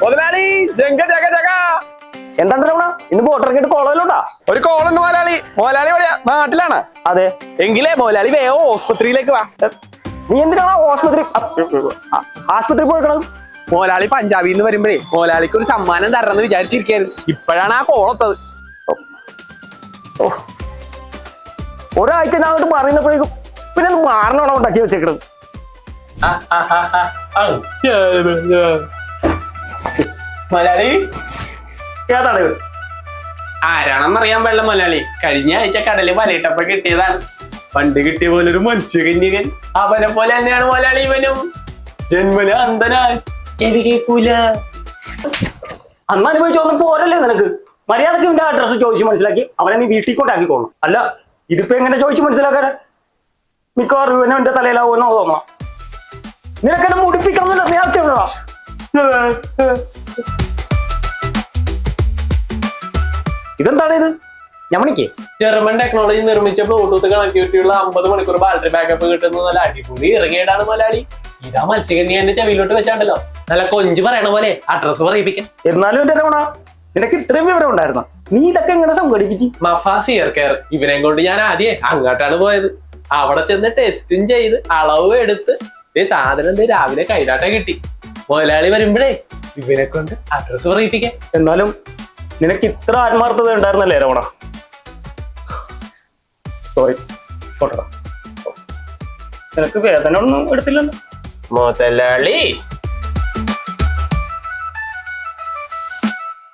മുതലാളി എന്താണ് രമണ ഇന്ന് ബോട്ടിറങ്ങിട്ട് കോളേജിലോട്ടാ? ഒരു കോളുണ്ട് മുതലാളി. മുതലാളി എവിടെയാ? നാട്ടിലാണ്. അതെ. എങ്കിലേ മുതലാളി വേഗം ഹോസ്പിറ്റലിലേക്ക് വാ. നീ എന്തിനാണ് ആശുപത്രി പോയിക്കണത്? മുതലാളി പഞ്ചാബിൽ നിന്ന് വരുമ്പോഴേ മുതലാളിക്ക് ഒരു സമ്മാനം തരണമെന്ന് വിചാരിച്ചിരിക്കായിരുന്നു. ഇപ്പോഴാണ് ആ കോളത്തത്. ഒരാഴ്ച ഞാൻ അങ്ങോട്ട് പറയുന്നപ്പോഴേക്കും പിന്നെ മാറണോണം ഉണ്ടാക്കി വെച്ചേക്കണത്. മുതലാളി ഏതാണ് ഇത്? ആരാണെന്നറിയാൻ പാടില്ല മുതലാളി. കഴിഞ്ഞ ആഴ്ച കടലിൽ വലയിട്ടപ്പോ കിട്ടിയതാണ്. പണ്ട് കിട്ടിയ പോലെ ഒരു മത്സ്യകന്യകൻ. അവനെ പോലെ തന്നെയാണ് മുതലാളി ഇവനും. ജന്മന അന്ധനാ, ചെവി കേൾക്കൂല. അന്ന് അനുഭവിച്ചൊന്നും പോരല്ലേ നിനക്ക്? മര്യാദക്ക് ഇവന്റെ അഡ്രസ് ചോദിച്ചു മനസ്സിലാക്കി അവനെ നീ വീട്ടിൽ കൊണ്ടാക്കിക്കോളണം. അല്ല ഇതിപ്പോ എങ്ങനെ ചോദിച്ചു മനസ്സിലാക്കാൻ? മിക്കവാറും ഇവനും എന്റെ തലയിലാവുമെന്നോ തോന്നാം. നിനക്കെന്നെ മുടിപ്പിക്കണമെന്നില്ല. നീ ആവശ്യമുള്ളതാ. ഇതെന്താണ് ഇത്? ഞമ്മണിക്ക് ജർമ്മൻ ടെക്നോളജി നിർമ്മിച്ച ബ്ലൂടൂത്ത് കണക്ടിവിറ്റിയുള്ള 50 മണിക്കൂർ ബാറ്ററി ബാക്കപ്പ് കിട്ടുന്ന നല്ല അടിപൊളി ഇറങ്ങിയതാണ് മുതലാളി. ഇതാ മത്സ്യകന്യന്റെ ചെവിയിലോട്ട് വെച്ചാണ്ടല്ലോ. നല്ല കൊഞ്ച് പറയണ പോലെ അഡ്രസ് പറയിപ്പിക്കാൻ. എന്നാലും എന്റെ രമണ നിനക്ക് ഇത്രയും വിവരം ഉണ്ടായിരുന്ന? നീ ഇതൊക്കെ എങ്ങനെ സംഘടിപ്പിച്ചു? മഫാസ് ഇയർ കെയർ ഇവനെ കൊണ്ട് ഞാൻ ആദ്യം അങ്ങോട്ടാണ് പോയത്. അവിടെ ചെന്ന് ടെസ്റ്റും ചെയ്ത് അളവ് എടുത്ത് സാധനം രാവിലെ കൈലാട്ട കിട്ടി. മുതലാളി വരുമ്പോഴേ ഇവനെ കൊണ്ട് അഡ്രസ് പറയിപ്പിക്കാൻ. എന്നാലും നിനക്ക് ഇത്ര ആത്മാർത്ഥത ഉണ്ടായിരുന്നല്ലേ രമണ? സോറി. നിനക്ക് വേദന ഒന്നും എടുത്തില്ലല്ലോ മുതലാളി.